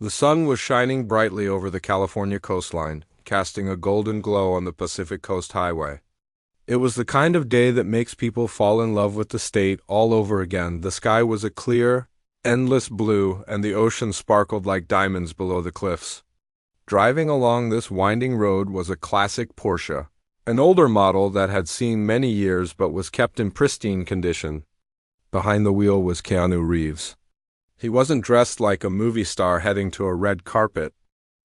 The sun was shining brightly over the California coastline, casting a golden glow on the Pacific Coast Highway. It was the kind of day that makes people fall in love with the state all over again. The sky was a clear, endless blue, and the ocean sparkled like diamonds below the cliffs. Driving along this winding road was a classic Porsche, an older model that had seen many years but was kept in pristine condition. Behind the wheel was Keanu Reeves. He wasn't dressed like a movie star heading to a red carpet.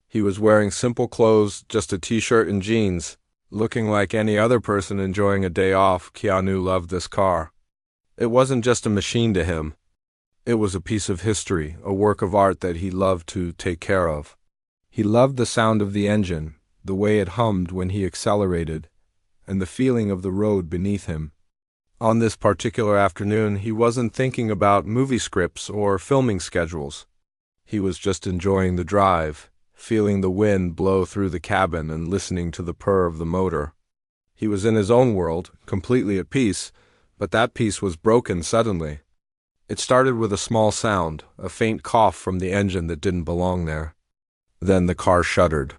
He was wearing simple clothes, just a t-shirt and jeans. Looking like any other person enjoying a day off, Keanu loved this car. It wasn't just a machine to him. It was a piece of history, a work of art that he loved to take care of. He loved the sound of the engine, the way it hummed when he accelerated, and the feeling of the road beneath him. On this particular afternoon, he wasn't thinking about movie scripts or filming schedules. He was just enjoying the drive, feeling the wind blow through the cabin and listening to the purr of the motor. He was in his own world, completely at peace, but that peace was broken suddenly. It started with a small sound, a faint cough from the engine that didn't belong there. Then the car shuddered.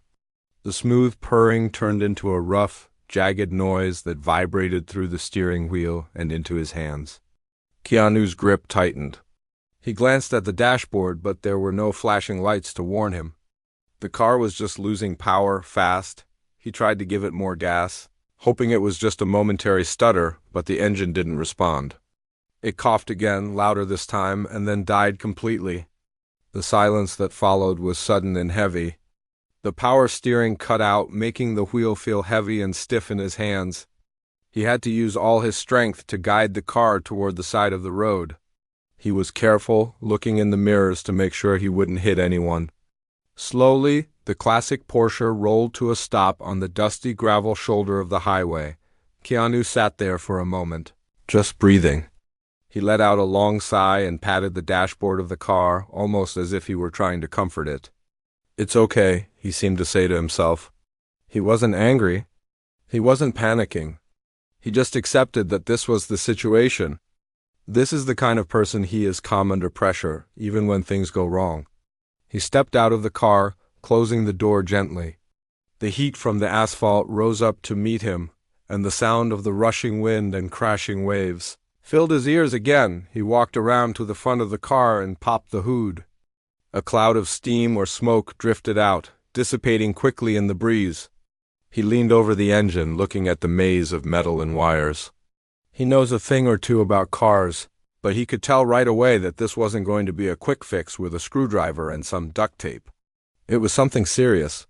The smooth purring turned into a rough, jagged noise that vibrated through the steering wheel and into his hands. Keanu's grip tightened. He glanced at the dashboard, but there were no flashing lights to warn him. The car was just losing power fast. He tried to give it more gas, hoping it was just a momentary stutter, but the engine didn't respond. It coughed again, louder this time, and then died completely. The silence that followed was sudden and heavy. The power steering cut out, making the wheel feel heavy and stiff in his hands. He had to use all his strength to guide the car toward the side of the road. He was careful, looking in the mirrors to make sure he wouldn't hit anyone. Slowly, the classic Porsche rolled to a stop on the dusty gravel shoulder of the highway. Keanu sat there for a moment, just breathing. He let out a long sigh and patted the dashboard of the car, almost as if he were trying to comfort it. "It's okay," he seemed to say to himself. He wasn't angry. He wasn't panicking. He just accepted that this was the situation. This is the kind of person he is, calm under pressure, even when things go wrong. He stepped out of the car, closing the door gently. The heat from the asphalt rose up to meet him, and the sound of the rushing wind and crashing waves filled his ears again. He walked around to the front of the car and popped the hood. A cloud of steam or smoke drifted out, dissipating quickly in the breeze. He leaned over the engine, looking at the maze of metal and wires. He knows a thing or two about cars, but he could tell right away that this wasn't going to be a quick fix with a screwdriver and some duct tape. It was something serious.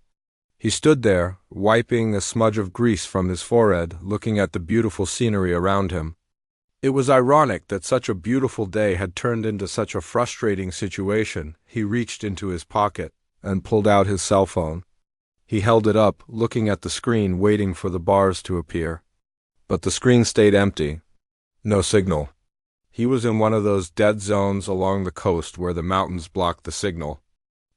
He stood there, wiping a smudge of grease from his forehead, looking at the beautiful scenery around him. It was ironic that such a beautiful day had turned into such a frustrating situation. He reached into his pocket and pulled out his cell phone. He held it up, looking at the screen, waiting for the bars to appear. But the screen stayed empty. No signal. He was in one of those dead zones along the coast where the mountains blocked the signal.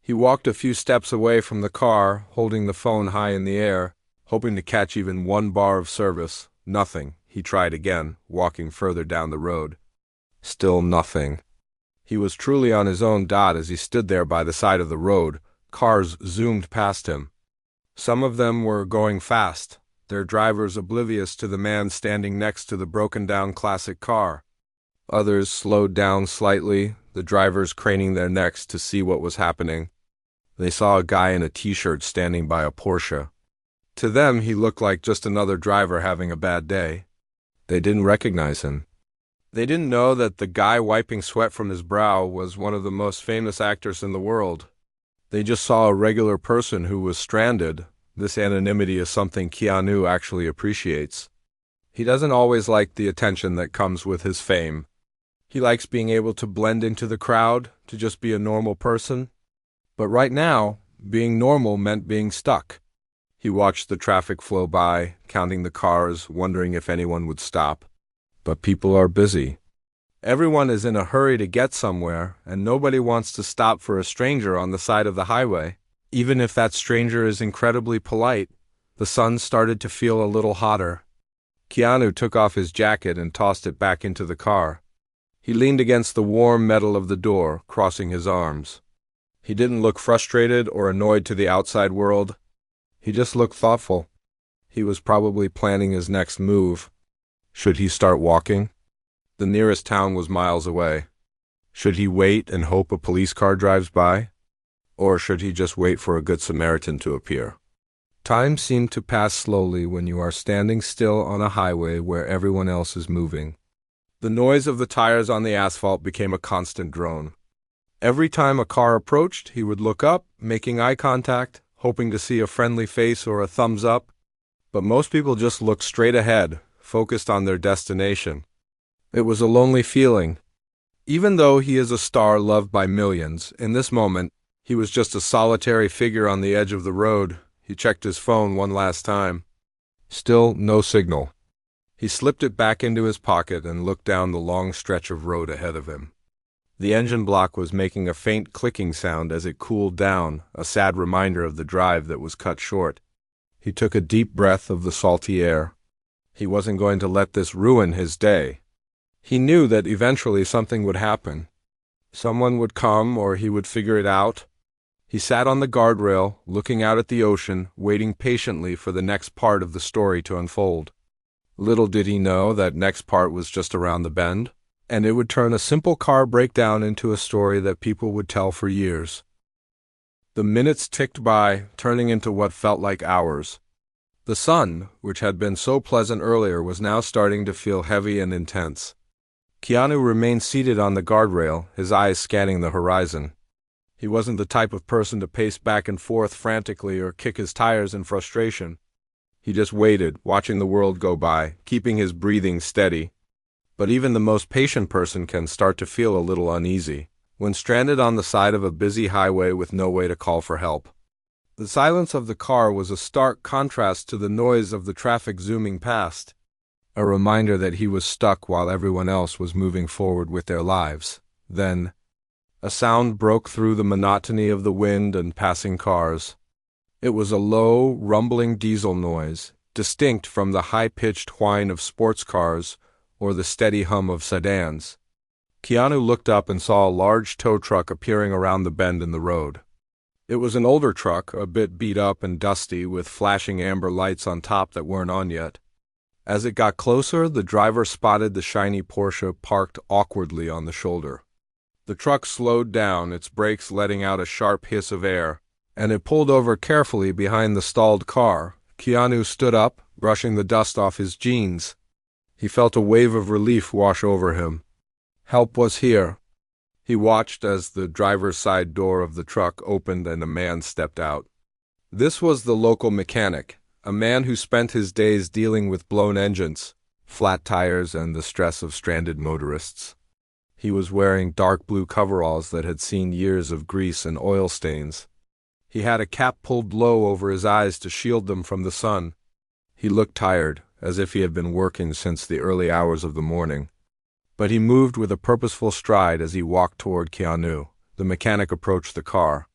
He walked a few steps away from the car, holding the phone high in the air, hoping to catch even one bar of service. Nothing. He tried again, walking further down the road. Still nothing. He was truly on his own dot as he stood there by the side of the road. Cars zoomed past him. Some of them were going fast, their drivers oblivious to the man standing next to the broken-down classic car. Others slowed down slightly, the drivers craning their necks to see what was happening. They saw a guy in a t-shirt standing by a Porsche. To them, he looked like just another driver having a bad day. They didn't recognize him. They didn't know that the guy wiping sweat from his brow was one of the most famous actors in the world. They just saw a regular person who was stranded. This anonymity is something Keanu actually appreciates. He doesn't always like the attention that comes with his fame. He likes being able to blend into the crowd, to just be a normal person. But right now, being normal meant being stuck. He watched the traffic flow by, counting the cars, wondering if anyone would stop. But people are busy. Everyone is in a hurry to get somewhere, and nobody wants to stop for a stranger on the side of the highway. Even if that stranger is incredibly polite, the sun started to feel a little hotter. Keanu took off his jacket and tossed it back into the car. He leaned against the warm metal of the door, crossing his arms. He didn't look frustrated or annoyed to the outside world. He just looked thoughtful. He was probably planning his next move. Should he start walking? The nearest town was miles away. Should he wait and hope a police car drives by? Or should he just wait for a good Samaritan to appear? Time seemed to pass slowly when you are standing still on a highway where everyone else is moving. The noise of the tires on the asphalt became a constant drone. Every time a car approached, he would look up, making eye contact, hoping to see a friendly face or a thumbs up. But most people just looked straight ahead, focused on their destination. It was a lonely feeling. Even though he is a star loved by millions, in this moment, he was just a solitary figure on the edge of the road. He checked his phone one last time. Still no signal. He slipped it back into his pocket and looked down the long stretch of road ahead of him. The engine block was making a faint clicking sound as it cooled down, a sad reminder of the drive that was cut short. He took a deep breath of the salty air. He wasn't going to let this ruin his day. He knew that eventually something would happen. Someone would come or he would figure it out. He sat on the guardrail, looking out at the ocean, waiting patiently for the next part of the story to unfold. Little did he know that next part was just around the bend, and it would turn a simple car breakdown into a story that people would tell for years. The minutes ticked by, turning into what felt like hours. The sun, which had been so pleasant earlier, was now starting to feel heavy and intense. Keanu remained seated on the guardrail, his eyes scanning the horizon. He wasn't the type of person to pace back and forth frantically or kick his tires in frustration. He just waited, watching the world go by, keeping his breathing steady. But even the most patient person can start to feel a little uneasy when stranded on the side of a busy highway with no way to call for help. The silence of the car was a stark contrast to the noise of the traffic zooming past, a reminder that he was stuck while everyone else was moving forward with their lives. Then, a sound broke through the monotony of the wind and passing cars. It was a low, rumbling diesel noise, distinct from the high-pitched whine of sports cars or the steady hum of sedans. Keanu looked up and saw a large tow truck appearing around the bend in the road. It was an older truck, a bit beat up and dusty, with flashing amber lights on top that weren't on yet. As it got closer, the driver spotted the shiny Porsche parked awkwardly on the shoulder. The truck slowed down, its brakes letting out a sharp hiss of air, and it pulled over carefully behind the stalled car. Keanu stood up, brushing the dust off his jeans. He felt a wave of relief wash over him. Help was here. He watched as the driver's side door of the truck opened and a man stepped out. This was the local mechanic, a man who spent his days dealing with blown engines, flat tires, and the stress of stranded motorists. He was wearing dark blue coveralls that had seen years of grease and oil stains. He had a cap pulled low over his eyes to shield them from the sun. He looked tired, as if he had been working since the early hours of the morning. But he moved with a purposeful stride as he walked toward Keanu. The mechanic approached the car,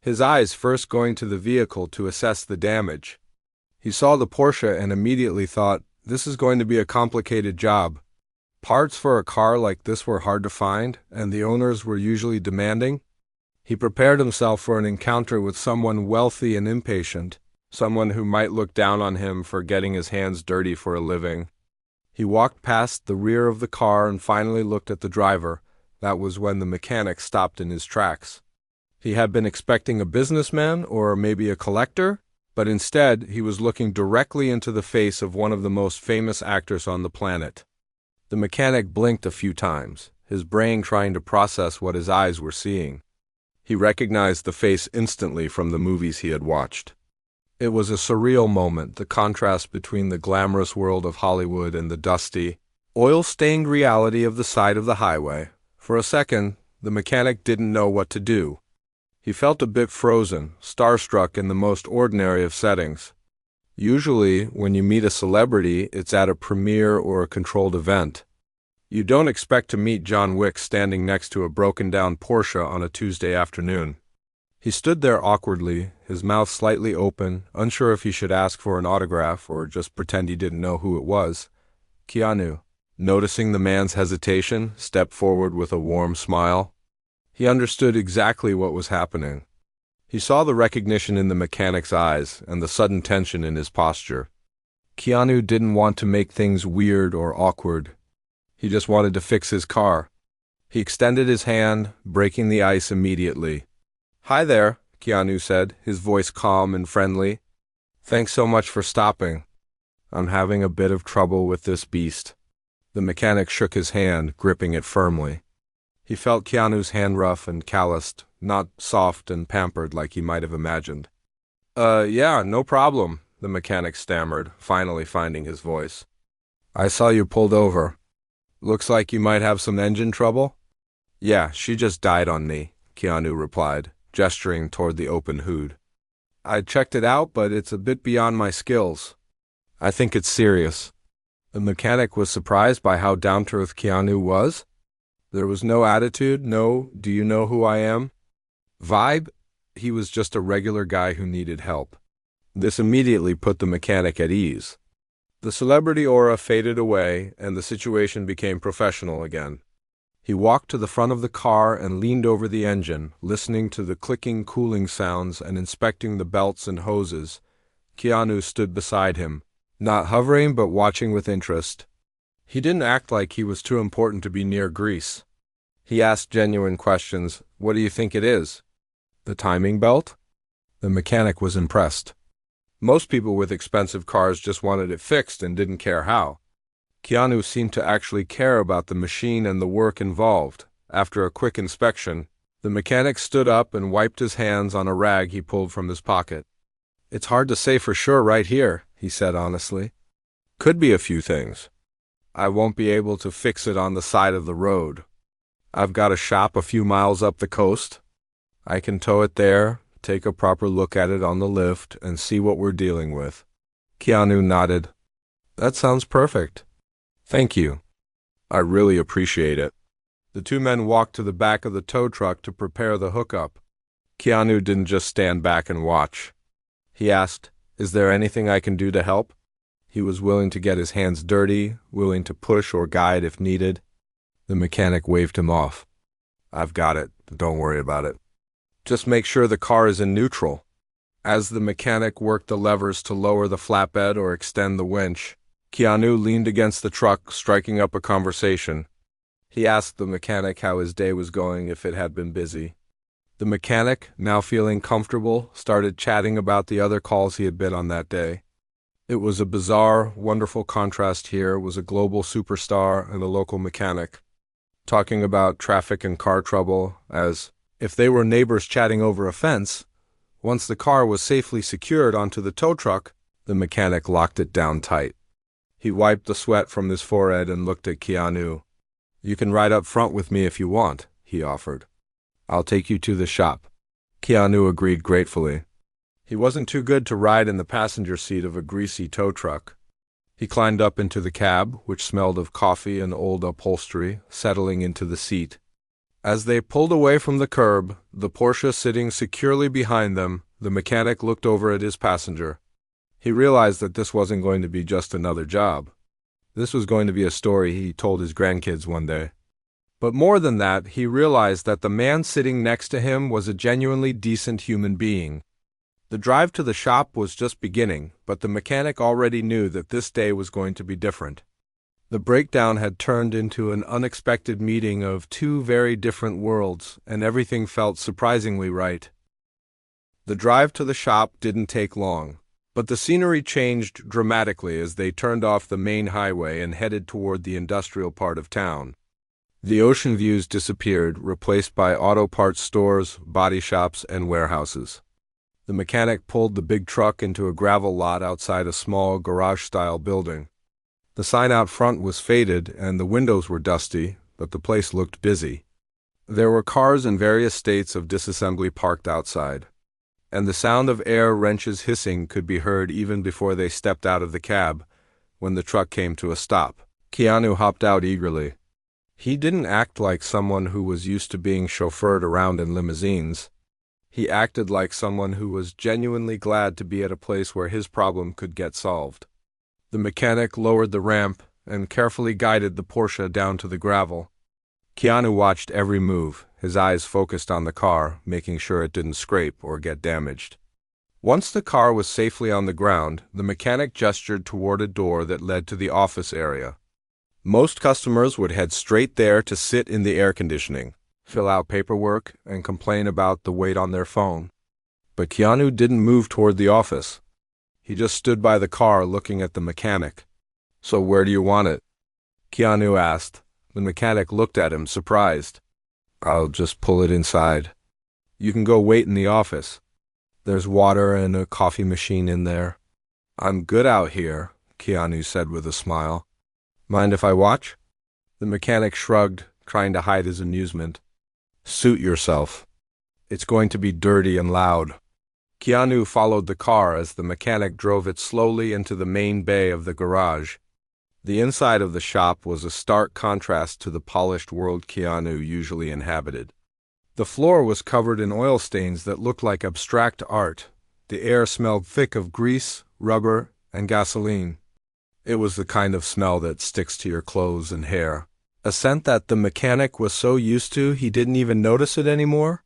his eyes first going to the vehicle to assess the damage. He saw the Porsche and immediately thought, this is going to be a complicated job. Parts for a car like this were hard to find, and the owners were usually demanding. He prepared himself for an encounter with someone wealthy and impatient, someone who might look down on him for getting his hands dirty for a living. He walked past the rear of the car and finally looked at the driver. That was when the mechanic stopped in his tracks. He had been expecting a businessman or maybe a collector, but instead he was looking directly into the face of one of the most famous actors on the planet. The mechanic blinked a few times, his brain trying to process what his eyes were seeing. He recognized the face instantly from the movies he had watched. It was a surreal moment, the contrast between the glamorous world of Hollywood and the dusty, oil-stained reality of the side of the highway. For a second, the mechanic didn't know what to do. He felt a bit frozen, starstruck in the most ordinary of settings. Usually, when you meet a celebrity, it's at a premiere or a controlled event. You don't expect to meet John Wick standing next to a broken-down Porsche on a Tuesday afternoon. He stood there awkwardly, his mouth slightly open, unsure if he should ask for an autograph or just pretend he didn't know who it was. Keanu, noticing the man's hesitation, stepped forward with a warm smile. He understood exactly what was happening. He saw the recognition in the mechanic's eyes and the sudden tension in his posture. Keanu didn't want to make things weird or awkward. He just wanted to fix his car. He extended his hand, breaking the ice immediately. "Hi there," Keanu said, his voice calm and friendly. "Thanks so much for stopping. I'm having a bit of trouble with this beast." The mechanic shook his hand, gripping it firmly. He felt Keanu's hand rough and calloused, not soft and pampered like he might have imagined. Yeah, no problem," the mechanic stammered, finally finding his voice. "I saw you pulled over. Looks like you might have some engine trouble?" "Yeah, she just died on me," Keanu replied, gesturing toward the open hood. "I checked it out, but it's a bit beyond my skills. I think it's serious." The mechanic was surprised by how down-to-earth Keanu was. There was no attitude, no "do you know who I am" vibe. He was just a regular guy who needed help. This immediately put the mechanic at ease. The celebrity aura faded away, and the situation became professional again. He walked to the front of the car and leaned over the engine, listening to the clicking cooling sounds and inspecting the belts and hoses. Keanu stood beside him, not hovering but watching with interest. He didn't act like he was too important to be near grease. He asked genuine questions. "What do you think it is? The timing belt?" The mechanic was impressed. Most people with expensive cars just wanted it fixed and didn't care how. Keanu seemed to actually care about the machine and the work involved. After a quick inspection, the mechanic stood up and wiped his hands on a rag he pulled from his pocket. "It's hard to say for sure right here," he said honestly. "Could be a few things. I won't be able to fix it on the side of the road. I've got a shop a few miles up the coast. I can tow it there, take a proper look at it on the lift, and see what we're dealing with." Keanu nodded. "That sounds perfect. Thank you. I really appreciate it." The two men walked to the back of the tow truck to prepare the hookup. Keanu didn't just stand back and watch. He asked, "Is there anything I can do to help?" He was willing to get his hands dirty, willing to push or guide if needed. The mechanic waved him off. "I've got it. Don't worry about it. Just make sure the car is in neutral." As the mechanic worked the levers to lower the flatbed or extend the winch, Keanu leaned against the truck, striking up a conversation. He asked the mechanic how his day was going, if it had been busy. The mechanic, now feeling comfortable, started chatting about the other calls he had been on that day. It was a bizarre, wonderful contrast. Here was a global superstar and a local mechanic, talking about traffic and car trouble as if they were neighbors chatting over a fence. Once the car was safely secured onto the tow truck, the mechanic locked it down tight. He wiped the sweat from his forehead and looked at Keanu. "You can ride up front with me if you want," he offered. "I'll take you to the shop." Keanu agreed gratefully. He wasn't too good to ride in the passenger seat of a greasy tow truck. He climbed up into the cab, which smelled of coffee and old upholstery, settling into the seat. As they pulled away from the curb, the Porsche sitting securely behind them, the mechanic looked over at his passenger. He realized that this wasn't going to be just another job. This was going to be a story he told his grandkids one day. But more than that, he realized that the man sitting next to him was a genuinely decent human being. The drive to the shop was just beginning, but the mechanic already knew that this day was going to be different. The breakdown had turned into an unexpected meeting of two very different worlds, and everything felt surprisingly right. The drive to the shop didn't take long, but the scenery changed dramatically as they turned off the main highway and headed toward the industrial part of town. The ocean views disappeared, replaced by auto parts stores, body shops, and warehouses. The mechanic pulled the big truck into a gravel lot outside a small garage-style building. The sign out front was faded and the windows were dusty, but the place looked busy. There were cars in various states of disassembly parked outside, and the sound of air wrenches hissing could be heard even before they stepped out of the cab. When the truck came to a stop, Keanu hopped out eagerly. He didn't act like someone who was used to being chauffeured around in limousines. He acted like someone who was genuinely glad to be at a place where his problem could get solved. The mechanic lowered the ramp and carefully guided the Porsche down to the gravel. Keanu watched every move, his eyes focused on the car, making sure it didn't scrape or get damaged. Once the car was safely on the ground, the mechanic gestured toward a door that led to the office area. Most customers would head straight there to sit in the air conditioning, fill out paperwork, and complain about the wait on their phone. But Keanu didn't move toward the office. He just stood by the car looking at the mechanic. "So where do you want it?" Keanu asked. The mechanic looked at him, surprised. "I'll just pull it inside. You can go wait in the office. There's water and a coffee machine in there." "I'm good out here," Keanu said with a smile. "Mind if I watch?" The mechanic shrugged, trying to hide his amusement. "Suit yourself. It's going to be dirty and loud." Keanu followed the car as the mechanic drove it slowly into the main bay of the garage. The inside of the shop was a stark contrast to the polished world Keanu usually inhabited. The floor was covered in oil stains that looked like abstract art. The air smelled thick of grease, rubber, and gasoline. It was the kind of smell that sticks to your clothes and hair. A scent that the mechanic was so used to he didn't even notice it anymore.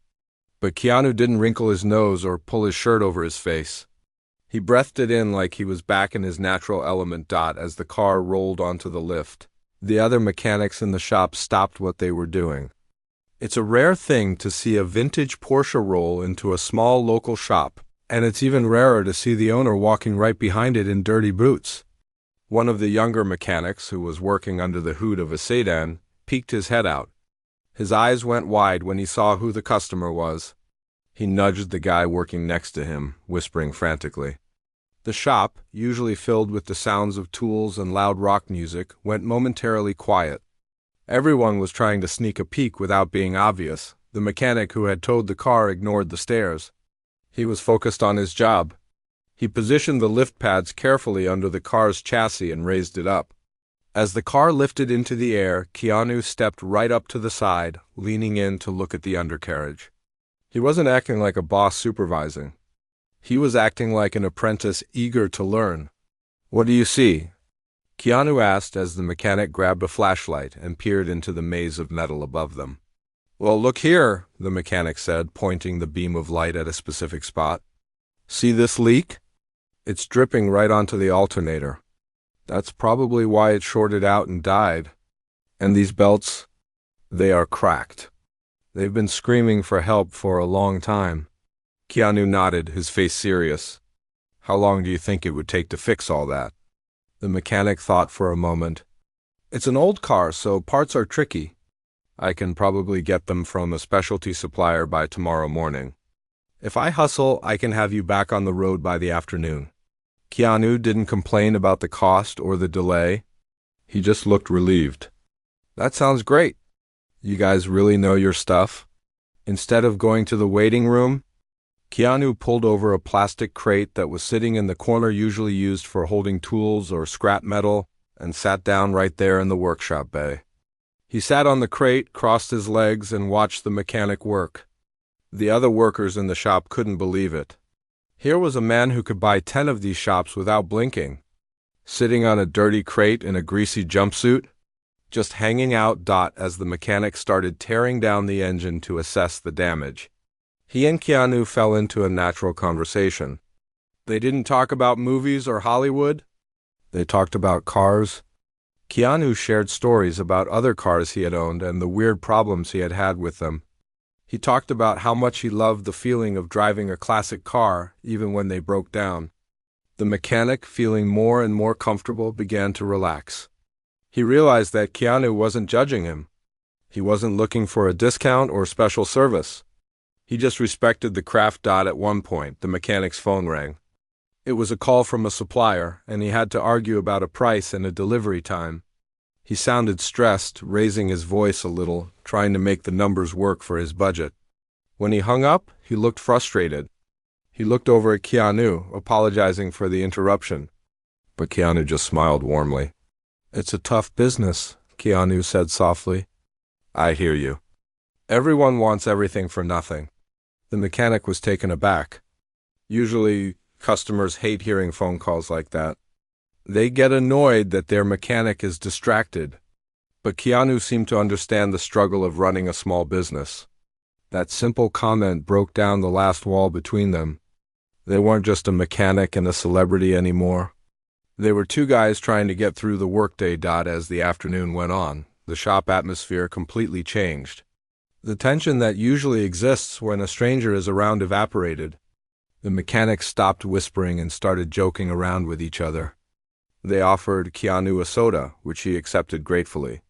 But Keanu didn't wrinkle his nose or pull his shirt over his face. He breathed it in like he was back in his natural element. As the car rolled onto the lift, the other mechanics in the shop stopped what they were doing. It's a rare thing to see a vintage Porsche roll into a small local shop, and it's even rarer to see the owner walking right behind it in dirty boots. One of the younger mechanics, who was working under the hood of a sedan, peeked his head out. His eyes went wide when he saw who the customer was. He nudged the guy working next to him, whispering frantically. The shop, usually filled with the sounds of tools and loud rock music, went momentarily quiet. Everyone was trying to sneak a peek without being obvious. The mechanic who had towed the car ignored the stares. He was focused on his job. He positioned the lift pads carefully under the car's chassis and raised it up. As the car lifted into the air, Keanu stepped right up to the side, leaning in to look at the undercarriage. He wasn't acting like a boss supervising. He was acting like an apprentice eager to learn. "What do you see?" Keanu asked as the mechanic grabbed a flashlight and peered into the maze of metal above them. "Well, look here," the mechanic said, pointing the beam of light at a specific spot. "See this leak? It's dripping right onto the alternator. That's probably why it shorted out and died. And these belts, they are cracked. They've been screaming for help for a long time." Keanu nodded, his face serious. "How long do you think it would take to fix all that?" The mechanic thought for a moment. "It's an old car, so parts are tricky. I can probably get them from a specialty supplier by tomorrow morning. If I hustle, I can have you back on the road by the afternoon." Keanu didn't complain about the cost or the delay. He just looked relieved. "That sounds great. You guys really know your stuff." Instead of going to the waiting room, Keanu pulled over a plastic crate that was sitting in the corner usually used for holding tools or scrap metal, and sat down right there in the workshop bay. He sat on the crate, crossed his legs, and watched the mechanic work. The other workers in the shop couldn't believe it. Here was a man who could buy 10 of these shops without blinking, sitting on a dirty crate in a greasy jumpsuit, just hanging out. As the mechanic started tearing down the engine to assess the damage, he and Keanu fell into a natural conversation. They didn't talk about movies or Hollywood. They talked about cars. Keanu shared stories about other cars he had owned and the weird problems he had had with them. He talked about how much he loved the feeling of driving a classic car, even when they broke down. The mechanic, feeling more and more comfortable, began to relax. He realized that Keanu wasn't judging him. He wasn't looking for a discount or special service. He just respected the craft. At one point, the mechanic's phone rang. It was a call from a supplier, and he had to argue about a price and a delivery time. He sounded stressed, raising his voice a little, trying to make the numbers work for his budget. When he hung up, he looked frustrated. He looked over at Keanu, apologizing for the interruption. But Keanu just smiled warmly. "It's a tough business," Keanu said softly. "I hear you. Everyone wants everything for nothing." The mechanic was taken aback. Usually, customers hate hearing phone calls like that. They get annoyed that their mechanic is distracted. But Keanu seemed to understand the struggle of running a small business. That simple comment broke down the last wall between them. They weren't just a mechanic and a celebrity anymore. They were two guys trying to get through the workday. As the afternoon went on, the shop atmosphere completely changed. The tension that usually exists when a stranger is around evaporated. The mechanics stopped whispering and started joking around with each other. They offered Keanu a soda, which he accepted gratefully.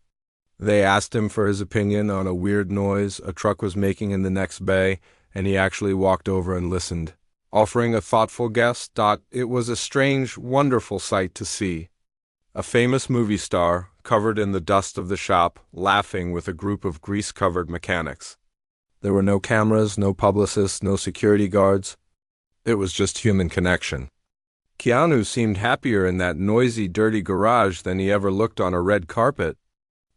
They asked him for his opinion on a weird noise a truck was making in the next bay, and he actually walked over and listened, offering a thoughtful guess. It was a strange, wonderful sight to see. A famous movie star, covered in the dust of the shop, laughing with a group of grease-covered mechanics. There were no cameras, no publicists, no security guards. It was just human connection. Keanu seemed happier in that noisy, dirty garage than he ever looked on a red carpet.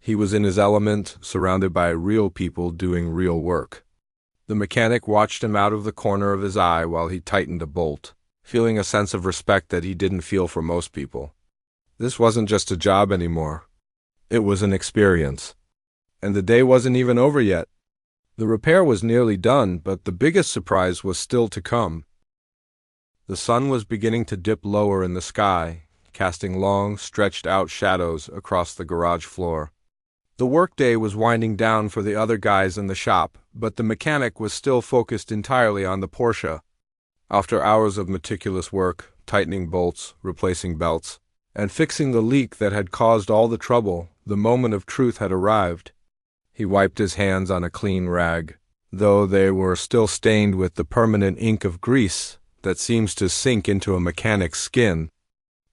He was in his element, surrounded by real people doing real work. The mechanic watched him out of the corner of his eye while he tightened a bolt, feeling a sense of respect that he didn't feel for most people. This wasn't just a job anymore. It was an experience. And the day wasn't even over yet. The repair was nearly done, but the biggest surprise was still to come. The sun was beginning to dip lower in the sky, casting long, stretched-out shadows across the garage floor. The workday was winding down for the other guys in the shop, but the mechanic was still focused entirely on the Porsche. After hours of meticulous work, tightening bolts, replacing belts, and fixing the leak that had caused all the trouble, the moment of truth had arrived. He wiped his hands on a clean rag, though they were still stained with the permanent ink of grease that seems to sink into a mechanic's skin.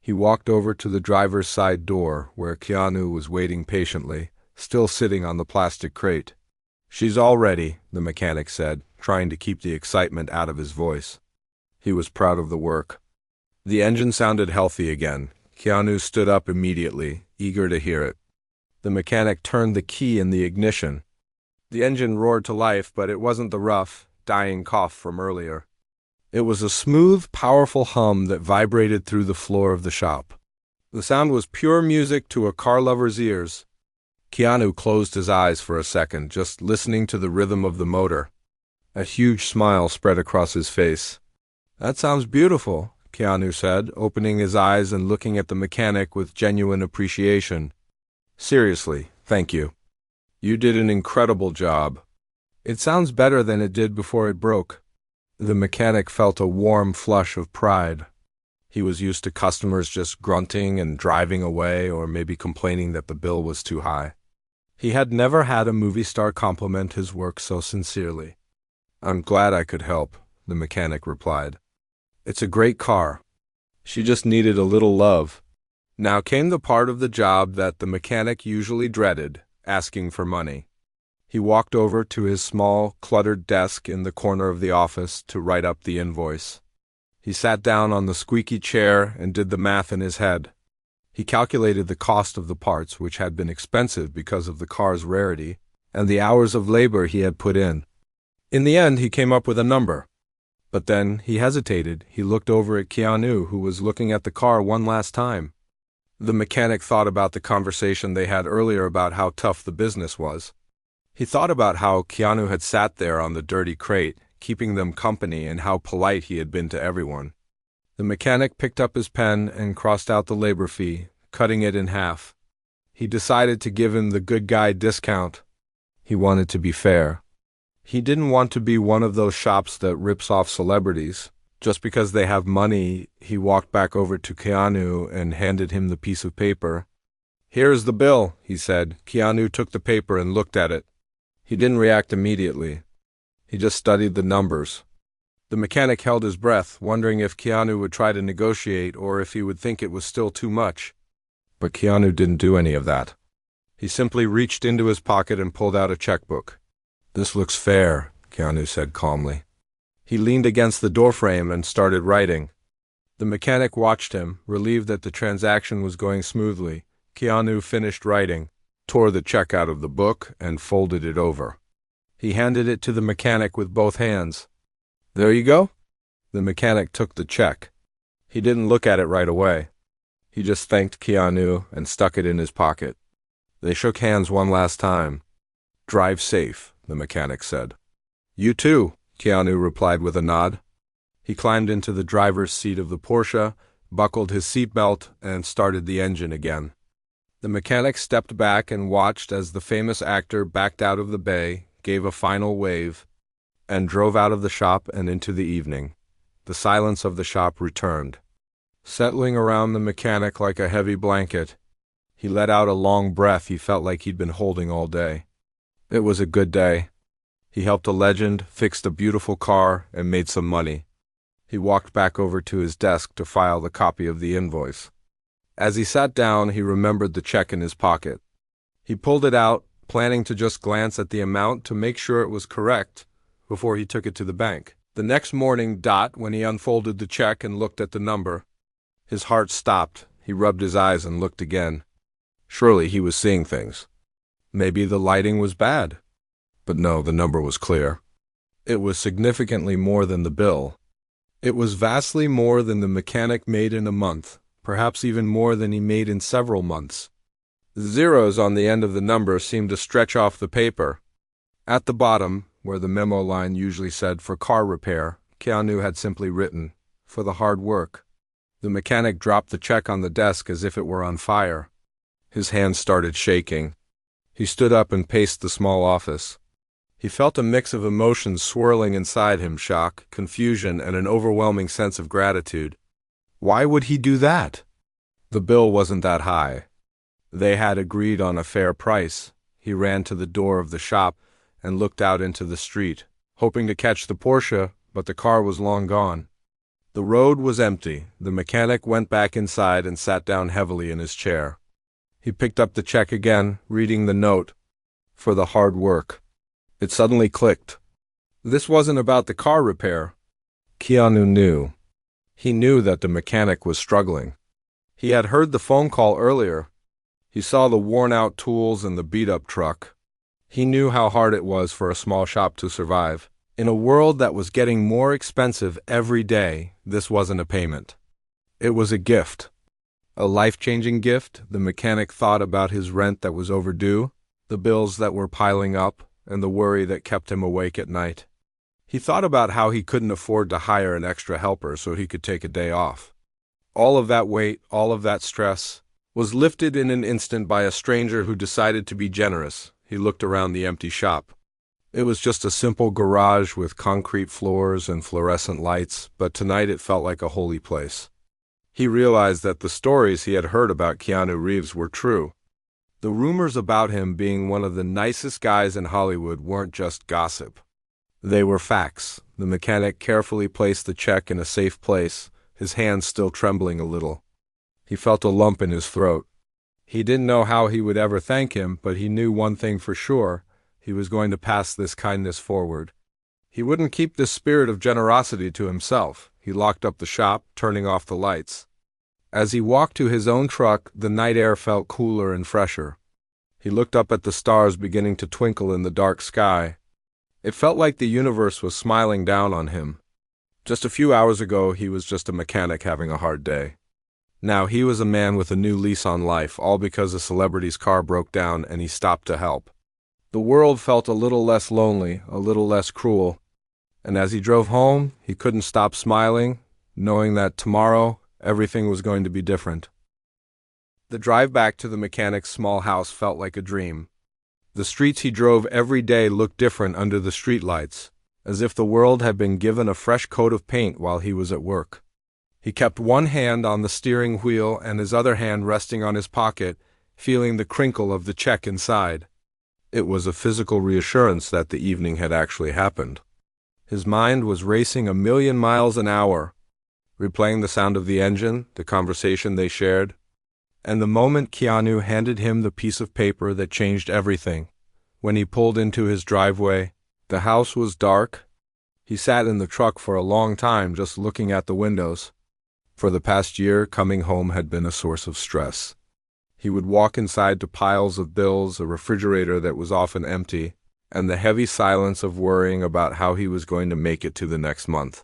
He walked over to the driver's side door, where Keanu was waiting patiently, still sitting on the plastic crate. "She's all ready," the mechanic said, trying to keep the excitement out of his voice. He was proud of the work. The engine sounded healthy again. Keanu stood up immediately, eager to hear it. The mechanic turned the key in the ignition. The engine roared to life, but it wasn't the rough, dying cough from earlier. It was a smooth, powerful hum that vibrated through the floor of the shop. The sound was pure music to a car lover's ears. Keanu closed his eyes for a second, just listening to the rhythm of the motor. A huge smile spread across his face. "That sounds beautiful," Keanu said, opening his eyes and looking at the mechanic with genuine appreciation. "Seriously, thank you. You did an incredible job. It sounds better than it did before it broke." The mechanic felt a warm flush of pride. He was used to customers just grunting and driving away, or maybe complaining that the bill was too high. He had never had a movie star compliment his work so sincerely. "I'm glad I could help," the mechanic replied. "It's a great car. She just needed a little love." Now came the part of the job that the mechanic usually dreaded, asking for money. He walked over to his small, cluttered desk in the corner of the office to write up the invoice. He sat down on the squeaky chair and did the math in his head. He calculated the cost of the parts, which had been expensive because of the car's rarity, and the hours of labor he had put in. In the end, he came up with a number. But then he hesitated. He looked over at Keanu, who was looking at the car one last time. The mechanic thought about the conversation they had earlier about how tough the business was. He thought about how Keanu had sat there on the dirty crate, keeping them company, and how polite he had been to everyone. The mechanic picked up his pen and crossed out the labor fee, cutting it in half. He decided to give him the good guy discount. He wanted to be fair. He didn't want to be one of those shops that rips off celebrities. Just because they have money, he walked back over to Keanu and handed him the piece of paper. "Here's the bill," he said. Keanu took the paper and looked at it. He didn't react immediately. He just studied the numbers. The mechanic held his breath, wondering if Keanu would try to negotiate or if he would think it was still too much. But Keanu didn't do any of that. He simply reached into his pocket and pulled out a checkbook. "This looks fair," Keanu said calmly. He leaned against the doorframe and started writing. The mechanic watched him, relieved that the transaction was going smoothly. Keanu finished writing, tore the check out of the book, and folded it over. He handed it to the mechanic with both hands. "There you go." The mechanic took the check. He didn't look at it right away. He just thanked Keanu and stuck it in his pocket. They shook hands one last time. "Drive safe," the mechanic said. You too, Keanu replied with a nod. He climbed into the driver's seat of the Porsche, buckled his seatbelt, and started the engine again. The mechanic stepped back and watched as the famous actor backed out of the bay, gave a final wave, and drove out of the shop and into the evening. The silence of the shop returned, settling around the mechanic like a heavy blanket. He let out a long breath he felt like he'd been holding all day. It was a good day. He helped a legend, fixed a beautiful car, and made some money. He walked back over to his desk to file the copy of the invoice. As he sat down, he remembered the check in his pocket. He pulled it out, planning to just glance at the amount to make sure it was correct before he took it to the bank. The next morning, when he unfolded the check and looked at the number, his heart stopped. He rubbed his eyes and looked again. Surely he was seeing things. Maybe the lighting was bad. But no, the number was clear. It was significantly more than the bill. It was vastly more than the mechanic made in a month, perhaps even more than he made in several months. The zeros on the end of the number seemed to stretch off the paper. At the bottom, where the memo line usually said for car repair, Keanu had simply written, for the hard work. The mechanic dropped the check on the desk as if it were on fire. His hands started shaking. He stood up and paced the small office. He felt a mix of emotions swirling inside him: shock, confusion, and an overwhelming sense of gratitude. Why would he do that? The bill wasn't that high. They had agreed on a fair price. He ran to the door of the shop and looked out into the street, hoping to catch the Porsche, but the car was long gone. The road was empty. The mechanic went back inside and sat down heavily in his chair. He picked up the check again, reading the note, for the hard work. It suddenly clicked. This wasn't about the car repair. Keanu knew. He knew that the mechanic was struggling. He had heard the phone call earlier. He saw the worn-out tools and the beat-up truck. He knew how hard it was for a small shop to survive. In a world that was getting more expensive every day, this wasn't a payment. It was a gift. A life-changing gift. The mechanic thought about his rent that was overdue, the bills that were piling up, and the worry that kept him awake at night. He thought about how he couldn't afford to hire an extra helper so he could take a day off. All of that weight, all of that stress, was lifted in an instant by a stranger who decided to be generous. He looked around the empty shop. It was just a simple garage with concrete floors and fluorescent lights, but tonight it felt like a holy place. He realized that the stories he had heard about Keanu Reeves were true. The rumors about him being one of the nicest guys in Hollywood weren't just gossip. They were facts. The mechanic carefully placed the check in a safe place, his hands still trembling a little. He felt a lump in his throat. He didn't know how he would ever thank him, but he knew one thing for sure: he was going to pass this kindness forward. He wouldn't keep this spirit of generosity to himself. He locked up the shop, turning off the lights. As he walked to his own truck, the night air felt cooler and fresher. He looked up at the stars beginning to twinkle in the dark sky. It felt like the universe was smiling down on him. Just a few hours ago, he was just a mechanic having a hard day. Now he was a man with a new lease on life, all because a celebrity's car broke down and he stopped to help. The world felt a little less lonely, a little less cruel. And as he drove home, he couldn't stop smiling, knowing that tomorrow everything was going to be different. The drive back to the mechanic's small house felt like a dream. The streets he drove every day looked different under the streetlights, as if the world had been given a fresh coat of paint while he was at work. He kept one hand on the steering wheel and his other hand resting on his pocket, feeling the crinkle of the check inside. It was a physical reassurance that the evening had actually happened. His mind was racing 1,000,000 miles an hour, replaying the sound of the engine, the conversation they shared, and the moment Keanu handed him the piece of paper that changed everything. When he pulled into his driveway, the house was dark. He sat in the truck for a long time just looking at the windows. For the past year, coming home had been a source of stress. He would walk inside to piles of bills, a refrigerator that was often empty, and the heavy silence of worrying about how he was going to make it to the next month.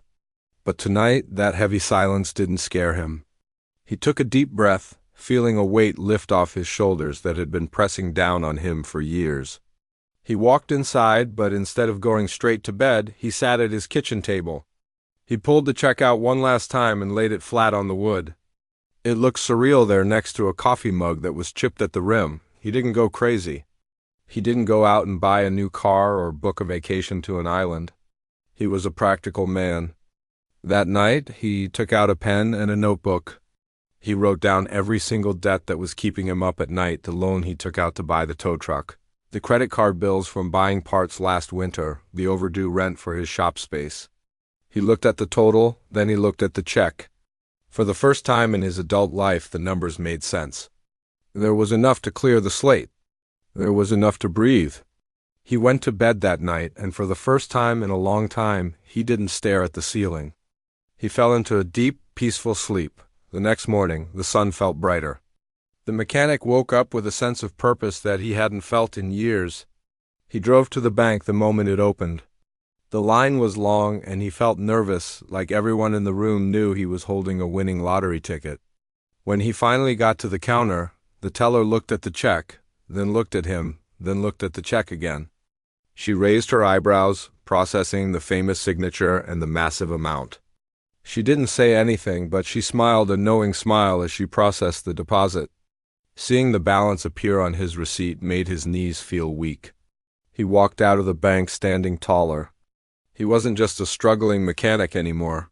But tonight, that heavy silence didn't scare him. He took a deep breath, feeling a weight lift off his shoulders that had been pressing down on him for years. He walked inside, but instead of going straight to bed, he sat at his kitchen table. He pulled the check out one last time and laid it flat on the wood. It looked surreal there next to a coffee mug that was chipped at the rim. He didn't go crazy. He didn't go out and buy a new car or book a vacation to an island. He was a practical man. That night, he took out a pen and a notebook. He wrote down every single debt that was keeping him up at night, the loan he took out to buy the tow truck, the credit card bills from buying parts last winter, the overdue rent for his shop space. He looked at the total, then he looked at the check. For the first time in his adult life, the numbers made sense. There was enough to clear the slate. There was enough to breathe. He went to bed that night, and for the first time in a long time, he didn't stare at the ceiling. He fell into a deep, peaceful sleep. The next morning, the sun felt brighter. The mechanic woke up with a sense of purpose that he hadn't felt in years. He drove to the bank the moment it opened. The line was long, and he felt nervous, like everyone in the room knew he was holding a winning lottery ticket. When he finally got to the counter, the teller looked at the check, then looked at him, then looked at the check again. She raised her eyebrows, processing the famous signature and the massive amount. She didn't say anything, but she smiled a knowing smile as she processed the deposit. Seeing the balance appear on his receipt made his knees feel weak. He walked out of the bank standing taller. He wasn't just a struggling mechanic anymore.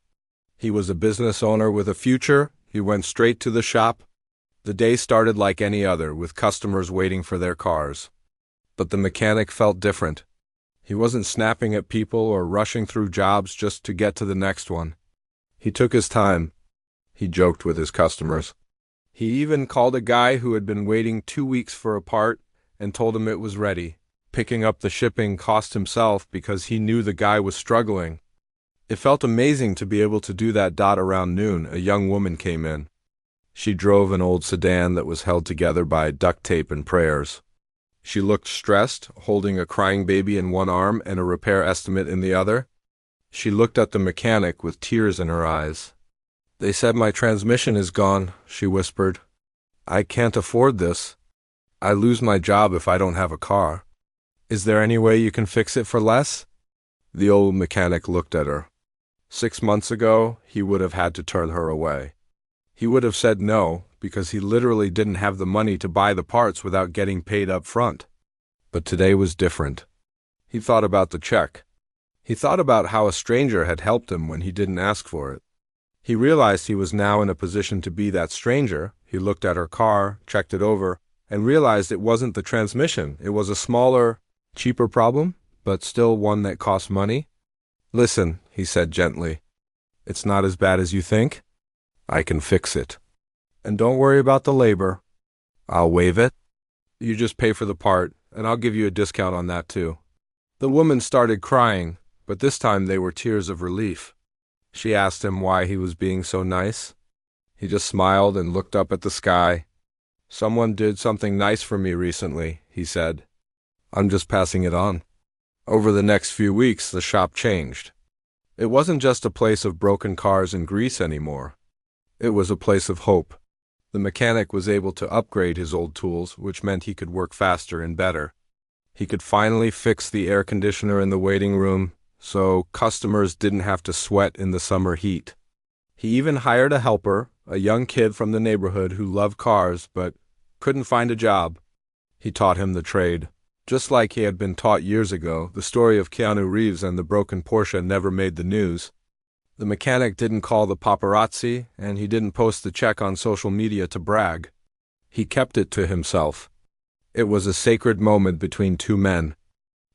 He was a business owner with a future. He went straight to the shop. The day started like any other, with customers waiting for their cars. But the mechanic felt different. He wasn't snapping at people or rushing through jobs just to get to the next one. He took his time. He joked with his customers. He even called a guy who had been waiting 2 weeks for a part and told him it was ready. Picking up the shipping cost himself because he knew the guy was struggling. It felt amazing to be able to do that. Around noon, a young woman came in. She drove an old sedan that was held together by duct tape and prayers. She looked stressed, holding a crying baby in one arm and a repair estimate in the other. She looked at the mechanic with tears in her eyes. "They said my transmission is gone," she whispered. "I can't afford this. I lose my job if I don't have a car. Is there any way you can fix it for less?" The old mechanic looked at her. 6 months ago, he would have had to turn her away. He would have said no, because he literally didn't have the money to buy the parts without getting paid up front. But today was different. He thought about the check. He thought about how a stranger had helped him when he didn't ask for it. He realized he was now in a position to be that stranger. He looked at her car, checked it over, and realized it wasn't the transmission. It was a smaller, cheaper problem, but still one that cost money. "Listen," he said gently. "It's not as bad as you think. I can fix it. And don't worry about the labor. I'll waive it. You just pay for the part, and I'll give you a discount on that too." The woman started crying, but this time they were tears of relief. She asked him why he was being so nice. He just smiled and looked up at the sky. "Someone did something nice for me recently," he said. "I'm just passing it on." Over the next few weeks, the shop changed. It wasn't just a place of broken cars and grease anymore. It was a place of hope. The mechanic was able to upgrade his old tools, which meant he could work faster and better. He could finally fix the air conditioner in the waiting room, so customers didn't have to sweat in the summer heat. He even hired a helper, a young kid from the neighborhood who loved cars but couldn't find a job. He taught him the trade. Just like he had been taught years ago, the story of Keanu Reeves and the broken Porsche never made the news. The mechanic didn't call the paparazzi, and he didn't post the check on social media to brag. He kept it to himself. It was a sacred moment between two men.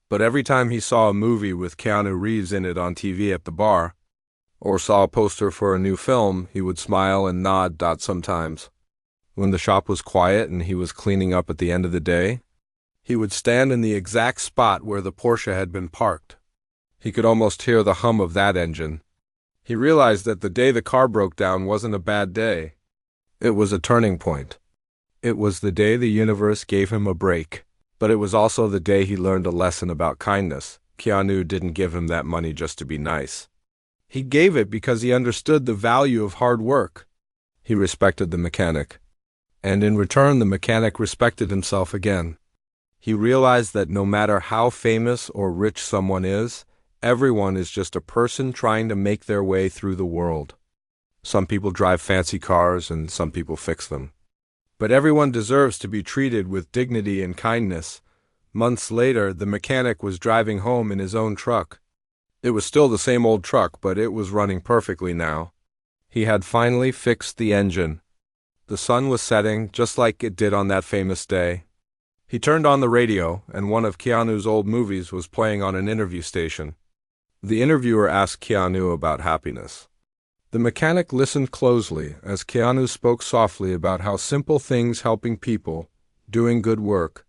But every time he saw a movie with Keanu Reeves in it on TV at the bar, or saw a poster for a new film, he would smile and nod sometimes. When the shop was quiet and he was cleaning up at the end of the day, he would stand in the exact spot where the Porsche had been parked. He could almost hear the hum of that engine. He realized that the day the car broke down wasn't a bad day. It was a turning point. It was the day the universe gave him a break. But it was also the day he learned a lesson about kindness. Keanu didn't give him that money just to be nice. He gave it because he understood the value of hard work. He respected the mechanic. And in return, the mechanic respected himself again. He realized that no matter how famous or rich someone is, everyone is just a person trying to make their way through the world. Some people drive fancy cars and some people fix them. But everyone deserves to be treated with dignity and kindness. Months later, the mechanic was driving home in his own truck. It was still the same old truck, but it was running perfectly now. He had finally fixed the engine. The sun was setting, just like it did on that famous day. He turned on the radio, and one of Keanu's old movies was playing on an interview station. The interviewer asked Keanu about happiness. The mechanic listened closely as Keanu spoke softly about how simple things helping people, doing good work,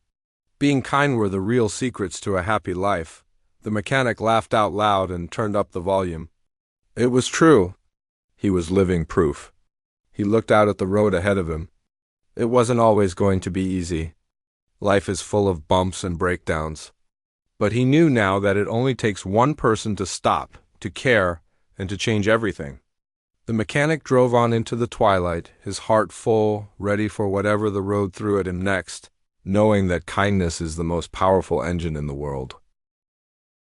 being kind were the real secrets to a happy life. The mechanic laughed out loud and turned up the volume. It was true. He was living proof. He looked out at the road ahead of him. It wasn't always going to be easy. Life is full of bumps and breakdowns. But he knew now that it only takes one person to stop, to care, and to change everything. The mechanic drove on into the twilight, his heart full, ready for whatever the road threw at him next, knowing that kindness is the most powerful engine in the world.